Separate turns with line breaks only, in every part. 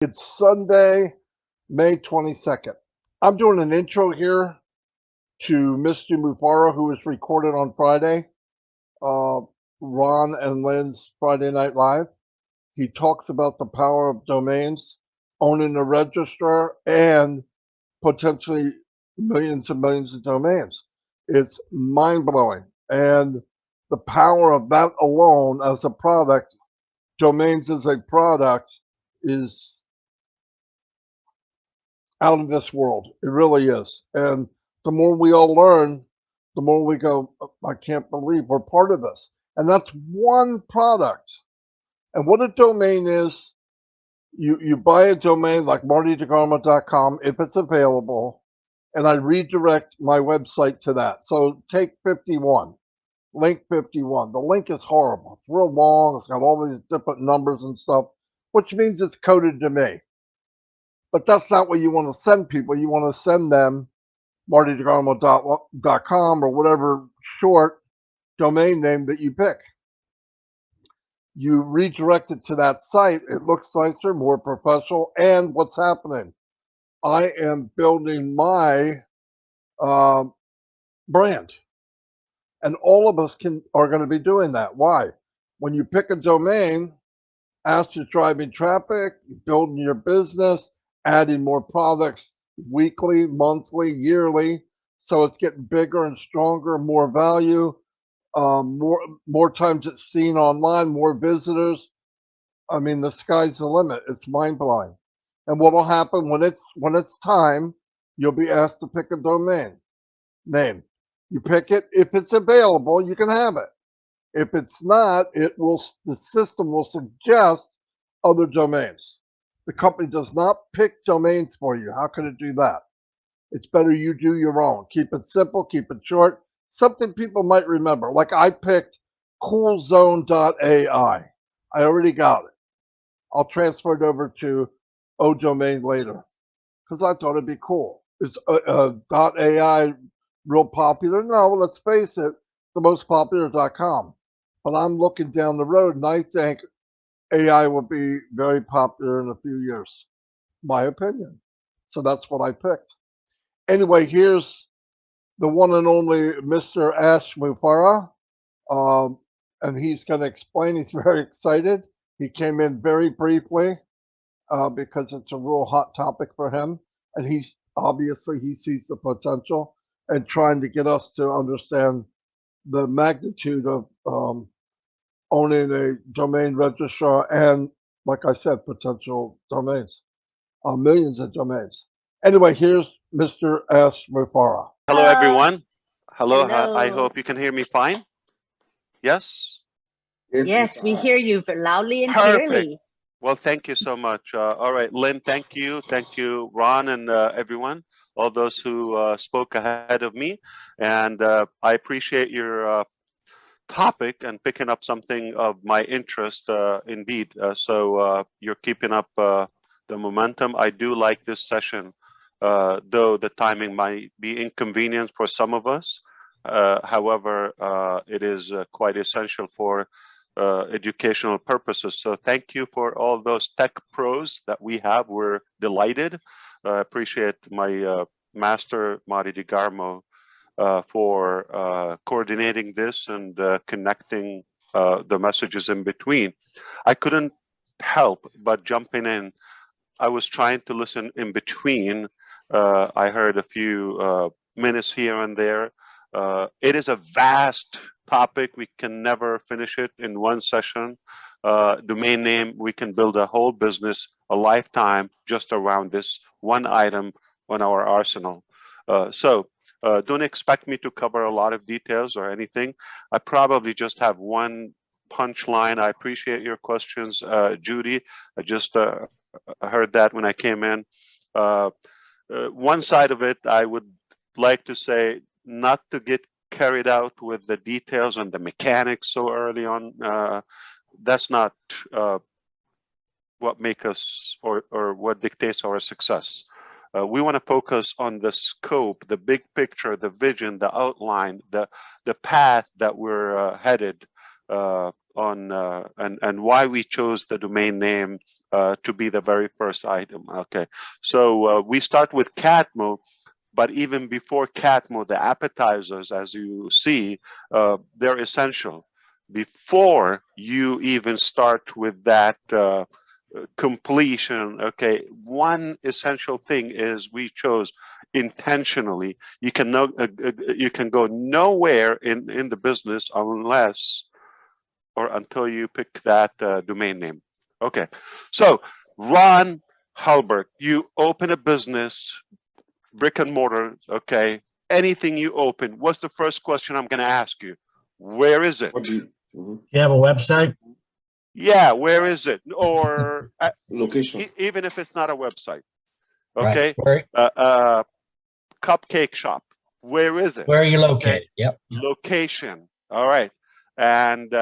It's Sunday, May 22nd. I'm doing an intro here to Mr. Mufareh, who was recorded on Friday, uh, Ron and Lynn's Friday Night Live. He talks about the power of domains, owning a registrar, and potentially millions and millions of domains. It's mind blowing. And the power of that alone as a product, domains as a product, is out of this world. It really is. And the more we all learn, the more we go, I can't believe we're part of this. And that's one product. And what a domain is, you buy a domain like martydegarmo.com if it's available, and I redirect my website to that. So take 51, link 51. The link is horrible. It's real long. It's got all these different numbers and stuff, which means it's coded to me. But that's not what you want to send people. You want to send them martydegarmo.com or whatever short domain name that you pick. You redirect it to that site. It looks nicer, more professional. And what's happening? I am building my brand. And all of us are going to be doing that. Why? When you pick a domain, as you're driving traffic, building your business, adding more products weekly, monthly, yearly. So it's getting bigger and stronger, more value, more times it's seen online, more visitors. I mean, the sky's the limit. It's mind blowing. And what will happen when it's time? You'll be asked to pick a domain name. You pick it. If it's available, you can have it. If it's not, the system will suggest other domains. The company does not pick domains for you. How can it do that? It's better you do your own. Keep it simple, keep it short. Something people might remember. Like I picked coolzone.ai. I already got it. I'll transfer it over to ODomain later because I thought it'd be cool. Is .ai real popular? No, let's face it, the most popular is .com. But I'm looking down the road and I think AI will be very popular in a few years. My opinion. So that's what I picked. Anyway, here's the one and only Mr. Ash Mufareh. Um, and he's going to explain. He's very excited. He came in very briefly because it's a real hot topic for him. And he sees the potential and trying to get us to understand the magnitude of owning a domain registrar and, like I said, potential domains, millions of domains. Anyway, here's Mr. S. Mufareh.
Hello, everyone. Hello. I
Hello.
hope you can hear me fine. Yes?
Yes, we hear you loudly and
Perfect.
clearly.
Well, thank you so much. All right, Lynn, thank you. Thank you, Ron, and everyone, all those who spoke ahead of me. And I appreciate your topic and picking up something of my interest, indeed. So you're keeping up the momentum. I do like this session, though the timing might be inconvenient for some of us. However, it is quite essential for educational purposes. So thank you for all those tech pros that we have. We're delighted. I appreciate my master, Mari DiGarmo, for coordinating this and connecting the messages in between. I couldn't help but jumping in. I was trying to listen in between. I heard a few minutes here and there. It is a vast topic. We can never finish it in one session. Domain name, we can build a whole business, a lifetime just around this one item on our arsenal. So don't expect me to cover a lot of details or anything. I probably just have one punchline. I appreciate your questions, Judy. I just heard that when I came in. Uh, one side of it, I would like to say not to get carried out with the details and the mechanics so early on. That's not what makes us or what dictates our success. We want to focus on the scope, the big picture, the vision, the outline, the path that we're headed. and why we chose the domain name to be the very first item. Okay, so we start with Catmo, but even before Catmo, the appetizers, as you see, they're essential. Before you even start with that completion, okay, one essential thing is we chose intentionally. You can go nowhere in the business unless or until you pick that domain name. Okay, so Ron Halbert, you open a business, brick and mortar, okay, anything you open, what's the first question I'm going to ask you? Where is it?
You have a website?
Yeah, where is it? Or
Location.
even if it's not a website, okay?
Right.
Cupcake shop, where is it?
Where are you located?
Okay.
Yep.
Location, all right. And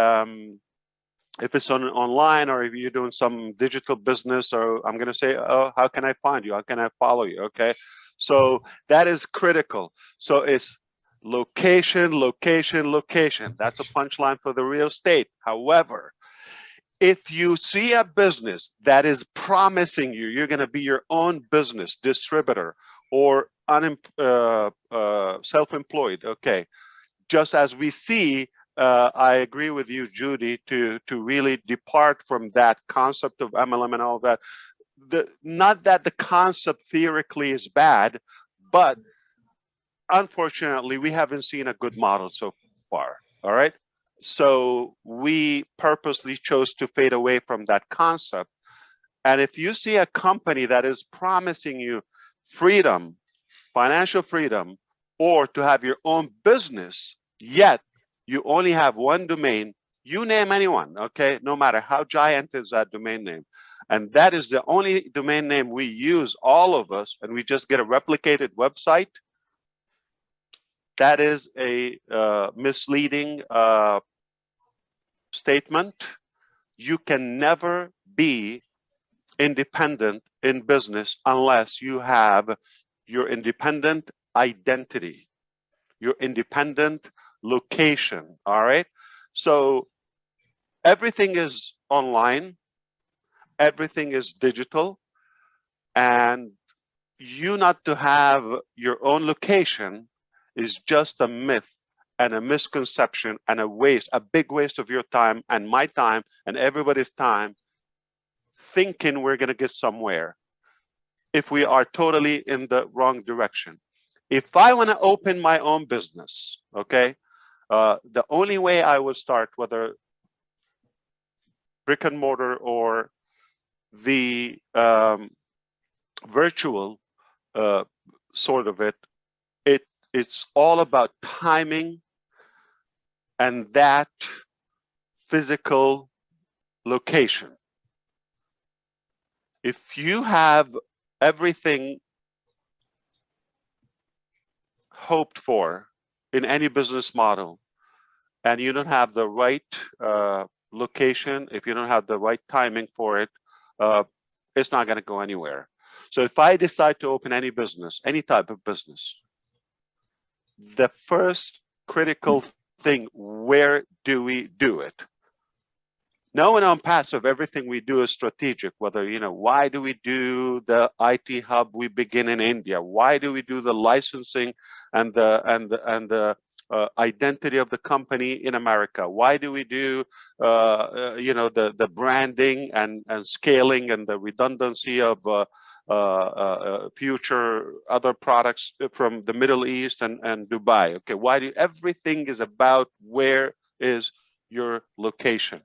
if it's online, or if you're doing some digital business, or I'm going to say, oh, how can I find you? How can I follow you? Okay. So that is critical. So it's location, location, location. That's a punchline for the real estate. However, if you see a business that is promising you're going to be your own business distributor or self-employed, okay, just as we see, I agree with you, Judy, to really depart from that concept of MLM and all that. Not that the concept theoretically is bad, but unfortunately, we haven't seen a good model so far. All right. So we purposely chose to fade away from that concept. And if you see a company that is promising you freedom, financial freedom, or to have your own business, yet you only have one domain, you name anyone, okay? No matter how giant is that domain name. And that is the only domain name we use, all of us, and we just get a replicated website. That is a misleading statement. You can never be independent in business unless you have your independent identity, your independent location, all right? So everything is online, everything is digital, and you not to have your own location is just a myth and a misconception and a waste, a big waste of your time and my time and everybody's time, thinking we're going to get somewhere if we are totally in the wrong direction. If I want to open my own business, okay, the only way I would start, whether brick and mortar or the virtual sort of it's all about timing and that physical location. If you have everything hoped for in any business model and you don't have the right location, if you don't have the right timing for it, it's not going to go anywhere. So if I decide to open any business, any type of business, the first critical thing, where do we do it? Now in ONPASSIVE, everything we do is strategic. Whether, you know, why do we do the IT hub we begin in India? Why do we do the licensing and the identity of the company in America? Why do we do you know, the branding and scaling and the redundancy of future other products from the Middle East and Dubai? Okay, why do everything is about where is your location?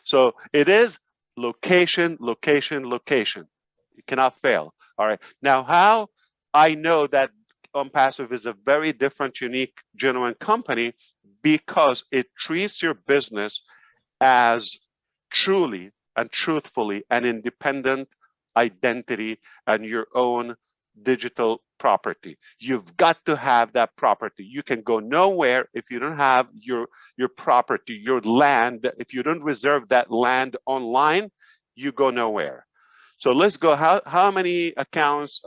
So it is location, location, location. You cannot fail. All right. Now, how I know that ONPASSIVE is a very different, unique, genuine company, because it treats your business as truly and truthfully an independent identity and your own digital property. You've got to have that property. You can go nowhere if you don't have your property, your land. If you don't reserve that land online, you go nowhere. So let's go. How many accounts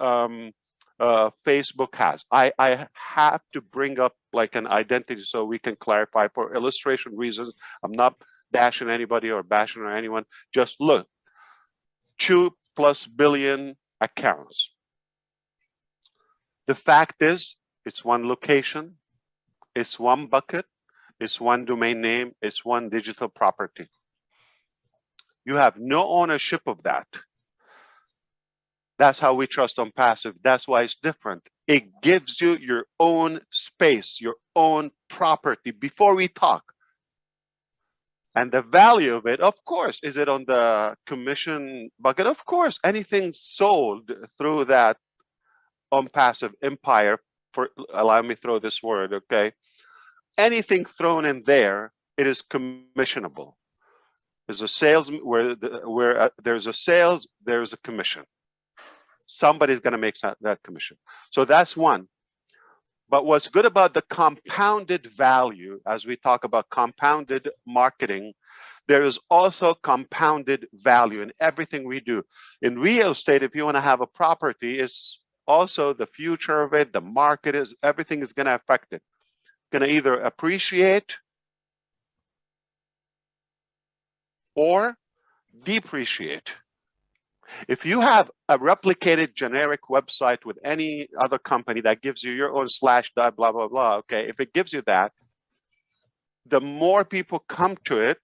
Facebook has. I have to bring up like an identity so we can clarify for illustration reasons. I'm not bashing anybody or bashing or anyone. Just look, 2+ billion accounts. The fact is, it's one location, it's one bucket, it's one domain name, it's one digital property. You have no ownership of that. That's how we trust ONPASSIVE. That's why it's different. It gives you your own space, your own property before we talk. And the value of it, of course, is it on the commission bucket? Of course, anything sold through that ONPASSIVE empire, for allow me to throw this word, okay? Anything thrown in there, it is commissionable. There's a sales where there's a sales, there's a commission. Somebody's going to make that commission. So that's one. But what's good about the compounded value, as we talk about compounded marketing, there is also compounded value in everything we do. In real estate, if you want to have a property, it's also the future of it, the market is, everything is going to affect it. Going to either appreciate or depreciate. If you have a replicated generic website with any other company that gives you your own / blah, blah, blah, okay, if it gives you that, the more people come to it,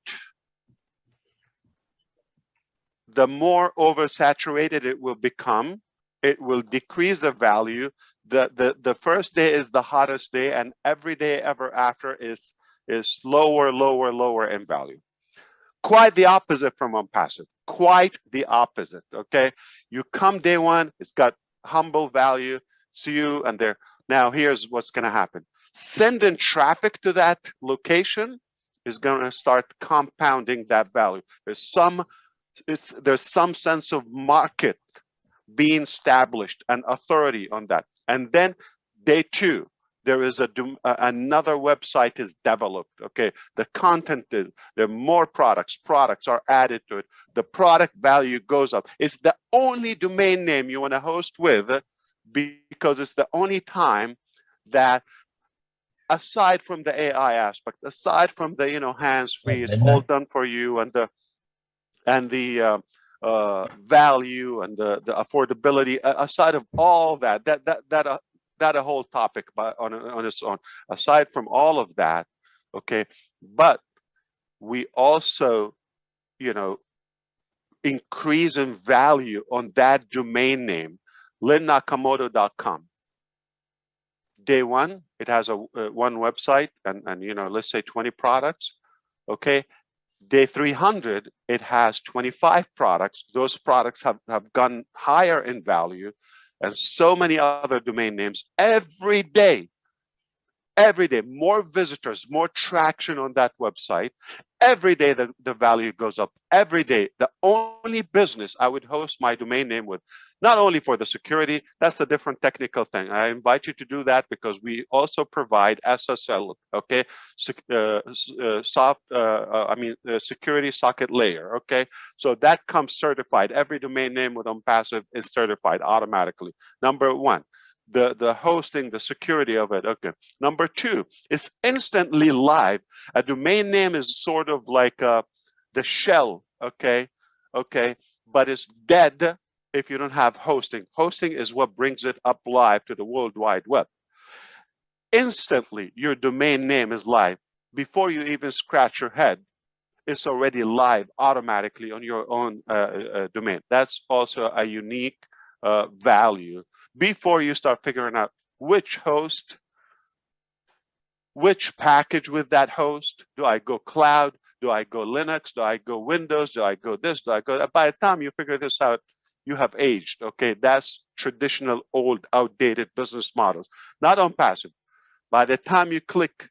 the more oversaturated it will become. It will decrease the value. The first day is the hottest day, and every day ever after is lower, lower, lower in value. Quite the opposite from ONPASSIVE. Quite the opposite. Okay, you come day one, it's got humble value. See you and there. Now here's what's going to happen. Sending traffic to that location is going to start compounding that value. There's some sense of market being established and authority on that. And then day two, there is another website is developed. Okay, the content is, there are more products are added to it. The product value goes up. It's the only domain name you want to host with, because it's the only time that, aside from the AI aspect, aside from the hands-free, it's all done for you, and the value and the affordability, aside of all that a whole topic on its own. Aside from all of that, okay, but we also increase in value on that domain name, linnakamoto.com. Day one, it has one website and let's say 20 products. Okay, day 300, it has 25 products. Those products have gone higher in value, and so many other domain names. Every day, more visitors, more traction on that website. Every day the value goes up. Every day. The only business I would host my domain name with, not only for the security, that's a different technical thing. I invite you to do that because we also provide SSL, okay, security socket layer, okay? So that comes certified. Every domain name with ONPASSIVE is certified automatically. Number one. The hosting, the security of it. Okay. Number two, it's instantly live. A domain name is sort of like the shell, okay, but it's dead if you don't have hosting. Hosting is what brings it up live to the World Wide Web. Instantly, your domain name is live. Before you even scratch your head, it's already live automatically on your own domain. That's also a unique value. Before you start figuring out which host, which package with that host, do I go cloud, do I go Linux, do I go Windows, do I go this, do I go that? By the time you figure this out, you have aged, okay? That's traditional, old, outdated business models, not ONPASSIVE. By the time you click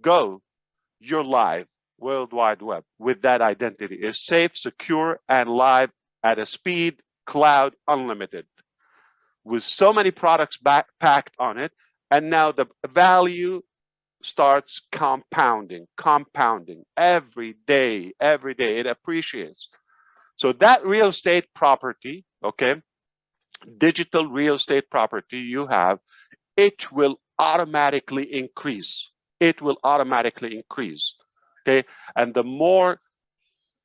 go, you're live, World Wide Web, with that identity. It's safe, secure, and live at a speed, cloud, unlimited, with so many products packed on it. And now the value starts compounding every day, it appreciates. So that real estate property, okay, digital real estate property you have, it will automatically increase. It will automatically increase. Okay, and the more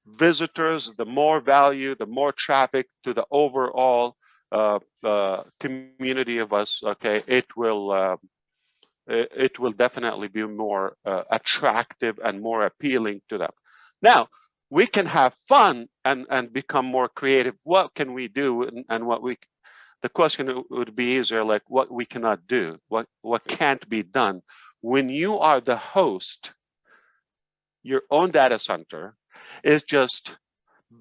visitors, the more value, the more traffic to the overall community of us. Okay, it will definitely be more attractive and more appealing to them. Now, we can have fun and become more creative. What can we do, and what we? The question would be easier, like what we cannot do, what can't be done. When you are the host, your own data center is just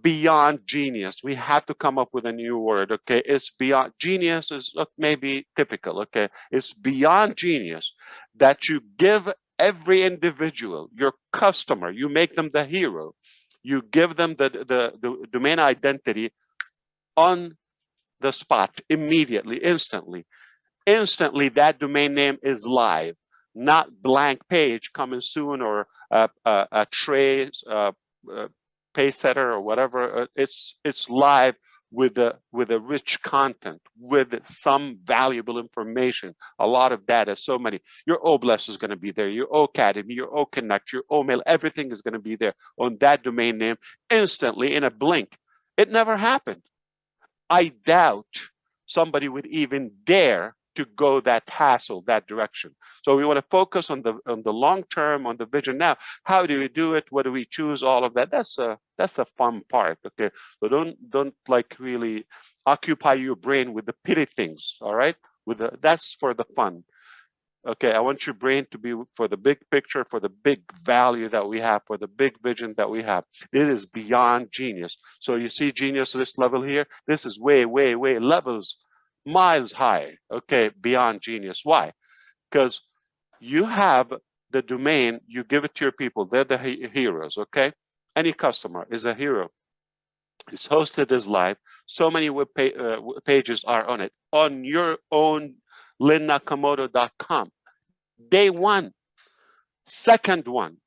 beyond genius. We have to come up with a new word. Okay, it's beyond genius is maybe typical. Okay, it's beyond genius that you give every individual, your customer, you make them the hero, you give them the domain identity on the spot, immediately, instantly. That domain name is live, not blank page coming soon, or a trace pay setter or whatever. It's live with a rich content, with some valuable information, a lot of data, so many. Your OBLES is going to be there, your OAcademy, your OConnect, your OMail, everything is going to be there on that domain name instantly, in a blink. It never happened. I doubt somebody would even dare to go that hassle, that direction. So we want to focus on the long term, on the vision. Now, how do we do it? What do we choose? All of that. That's the fun part. Okay. So don't like really occupy your brain with the pity things. All right. That's for the fun. Okay, I want your brain to be for the big picture, for the big value that we have, for the big vision that we have. It is beyond genius. So you see genius at this level here? This is way, way, way levels, miles high. Okay, beyond genius. Why? Because you have the domain, you give it to your people. They're the heroes, okay? Any customer is a hero. It's hosted as live. So many web pages are on it. On your own lynnakamoto.com. Day one, second one,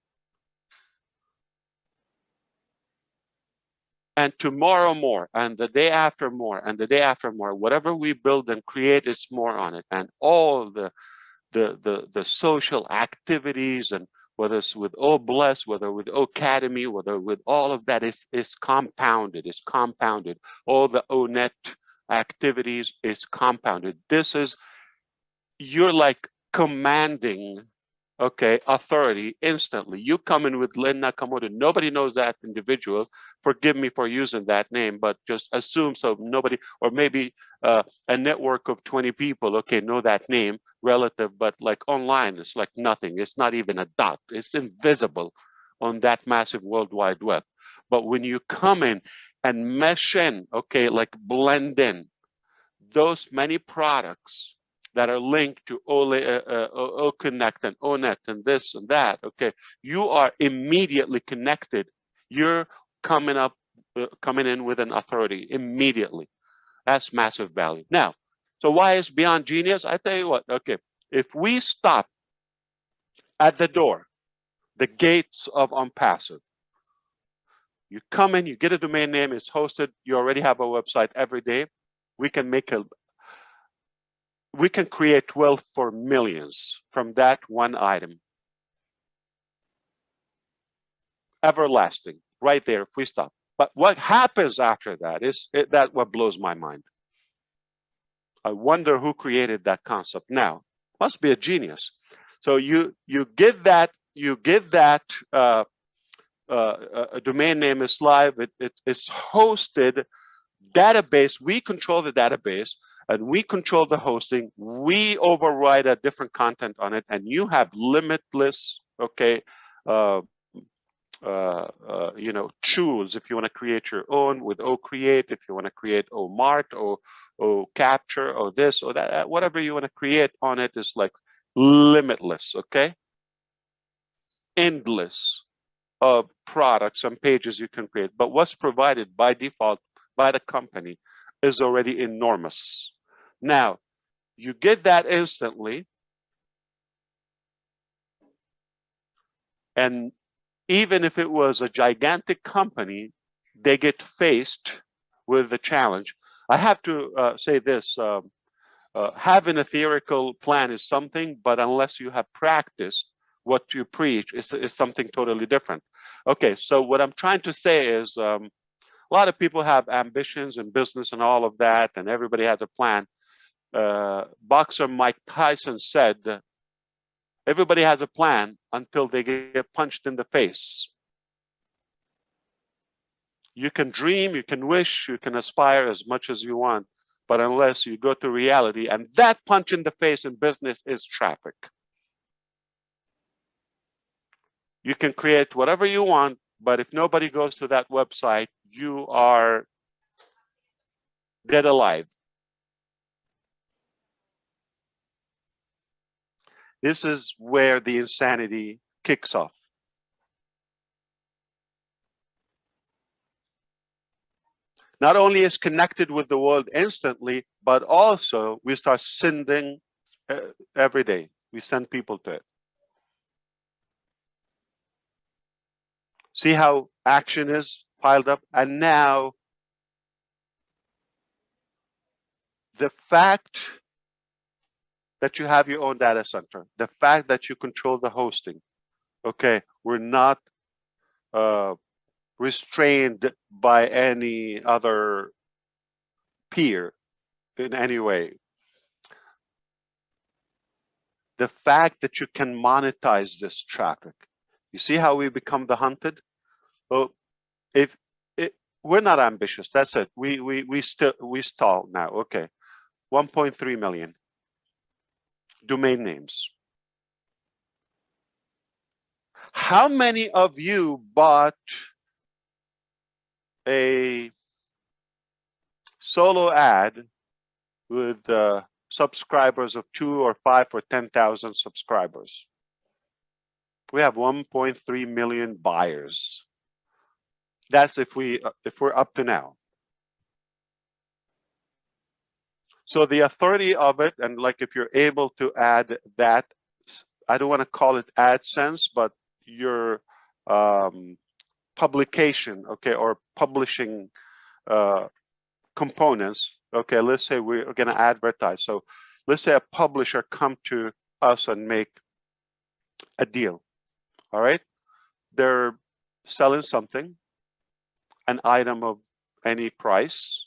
and tomorrow more, and the day after more, and the day after more. Whatever we build and create is more on it, and all the social activities, and whether it's with OBLES, whether with OAcademy, whether with all of that is compounded. It's compounded. All the ONET activities is compounded. This is, you're like commanding, okay, authority instantly. You come in with Lynn Nakamoto. Nobody knows that individual. Forgive me for using that name, but just assume so. Nobody, or maybe a network of 20 people, okay, know that name, relative, but like online, it's like nothing. It's not even a dot. It's invisible on that massive World Wide Web. But when you come in and mesh in, okay, like blend in those many products that are linked to OConnect and ONET and this and that, okay, you are immediately connected. You're coming in with an authority immediately. That's massive value. Now, so why is beyond genius? I tell you what, okay, if we stop at the door, the gates of ONPASSIVE, you come in, you get a domain name, it's hosted, you already have a website every day. We can create wealth for millions from that one item. Everlasting, right there if we stop. But what happens after that is that what blows my mind. I wonder who created that concept. Now, must be a genius. So you give that a domain name is live. It's hosted database. We control the database. And we control the hosting. We override a different content on it, and you have limitless, okay, tools. If you want to create your own with OCreate, if you want to create OMart or OCapture or this or that, whatever you want to create on it is like limitless, okay, endless products and pages you can create. But what's provided by default by the company is already enormous. Now, you get that instantly, and even if it was a gigantic company, they get faced with the challenge. I have to say this. Having a theoretical plan is something, but unless you have practiced what you preach, is something totally different. Okay, so what I'm trying to say is a lot of people have ambitions in business and all of that, and everybody has a plan. Boxer Mike Tyson said, everybody has a plan until they get punched in the face. You can dream, you can wish, you can aspire as much as you want, but unless you go to reality, and that punch in the face in business is traffic. You can create whatever you want, but if nobody goes to that website, you are dead alive. This is where the insanity kicks off. Not only is connected with the world instantly, but also we start sending every day. We send people to it. See how action is piled up? And now the fact that you have your own data center, the fact that you control the hosting, okay, we're not restrained by any other peer in any way. The fact that you can monetize this traffic. You see how we become the hunted? Well, if we're not ambitious, that's it. We stall now. Okay, 1.3 million domain names. How many of you bought a solo ad with subscribers of 2 or 5 or 10,000 subscribers? We have 1.3 million buyers. That's if we're up to now. So the authority of it, and like if you're able to add that, I don't want to call it AdSense, but your publication, okay, or publishing components. Okay, let's say we're going to advertise. So let's say a publisher come to us and make a deal. All right, they're selling something, an item of any price.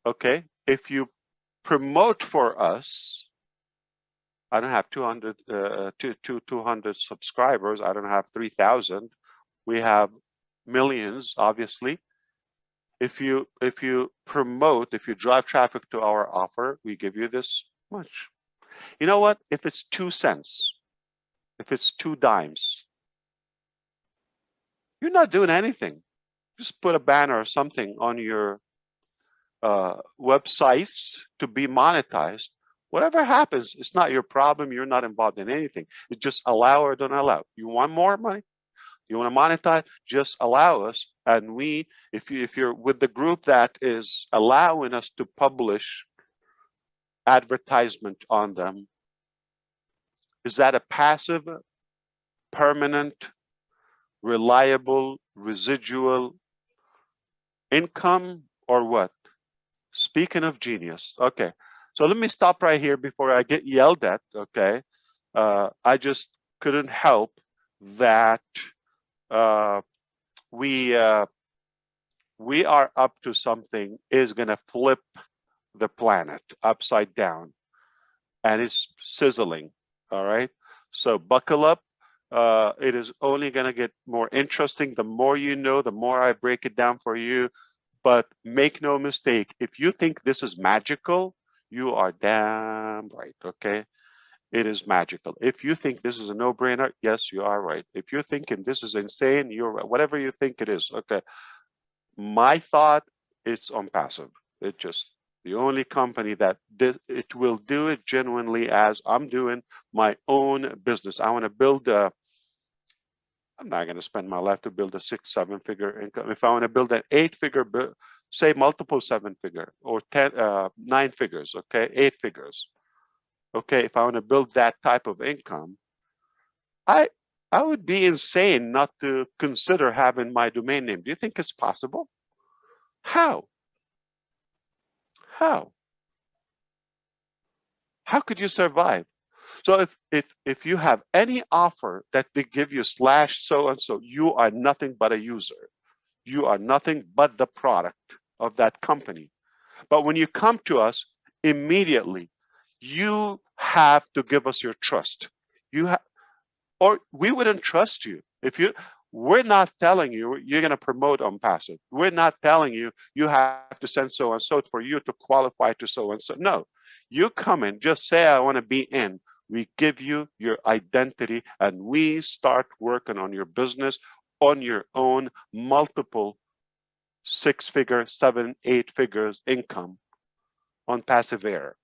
Okay, if you promote for us, I don't have 200 subscribers. I don't have 3,000. We have millions, obviously. If you promote, if you drive traffic to our offer, we give you this much. You know what? If it's 2 cents, if it's 2 dimes, you're not doing anything. Just put a banner or something on your websites to be monetized. Whatever happens, it's not your problem. You're not involved in anything. It's just allow or don't allow. You want more money? You want to monetize? Just allow us. And we, if you're with the group that is allowing us to publish advertisement on them, is that a passive, permanent, reliable, residual income or what? Speaking of genius. Okay. So let me stop right here before I get yelled at, okay? I just couldn't help that we are up to something is going to flip the planet upside down, and it's sizzling, all right? So buckle up. It is only going to get more interesting. The more you know, the more I break it down for you. But make no mistake, if you think this is magical, you are damn right, okay? It is magical. If you think this is a no-brainer, yes, you are right. If you're thinking this is insane, you're right. Whatever you think it is, okay? My thought, it's ONPASSIVE. It just, the only company that it will do it genuinely as I'm doing my own business. I want to build a, I'm not going to spend my life to build a 6-7 figure income. If I want to build an 8-figure, say multiple 7-figure or 9 figures, okay, 8 figures. Okay, if I want to build that type of income, I would be insane not to consider having my domain name. Do you think it's possible? How? How? How could you survive? So if you have any offer that they give you slash so and so, you are nothing but a user. You are nothing but the product of that company. But when you come to us, immediately, you have to give us your trust. Or we wouldn't trust you. We're not telling you you're going to promote ONPASSIVE. We're not telling you you have to send so and so for you to qualify to so and so. No, you come in, just say I want to be in. We give you your identity, and we start working on your business on your own, multiple 6-figure, 7, 8 figures income on passive air.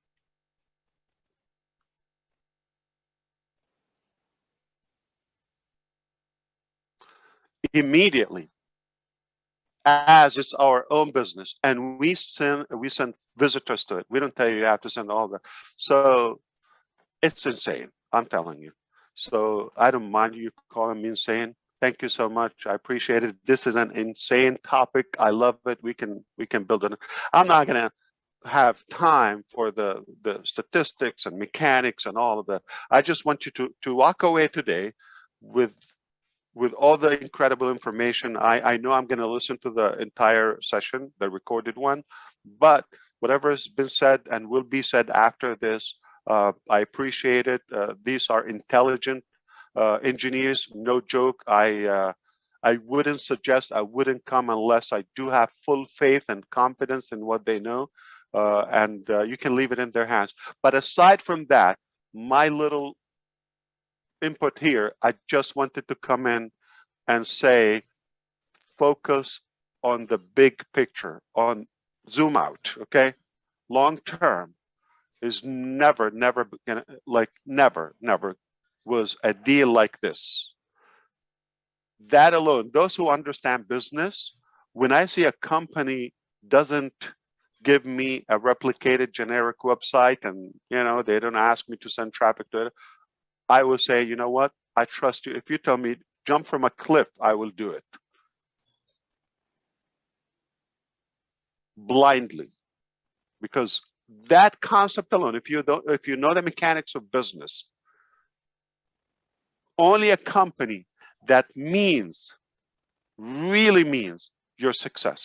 Immediately, as it's our own business, and we send visitors to it. We don't tell you have to send all that. So it's insane, I'm telling you. So I don't mind you calling me insane. Thank you so much. I appreciate it. This is an insane topic. I love it. We can build it. I'm not gonna have time for the statistics and mechanics and all of that. I just want you to walk away today with all the incredible information. I know I'm going to listen to the entire session, the recorded one, but whatever has been said and will be said after this, I appreciate it. These are intelligent engineers, no joke. I wouldn't come unless I do have full faith and confidence in what they know, and you can leave it in their hands. But aside from that, my little input here, I just wanted to come in and say, focus on the big picture, on zoom out, okay? Long term is never was a deal like this. That alone, those who understand business, when I see a company doesn't give me a replicated generic website and they don't ask me to send traffic to it, I will say, you know what? I trust you. If you tell me jump from a cliff, I will do it. Blindly. Because that concept alone, if you know the mechanics of business, only a company that really means your success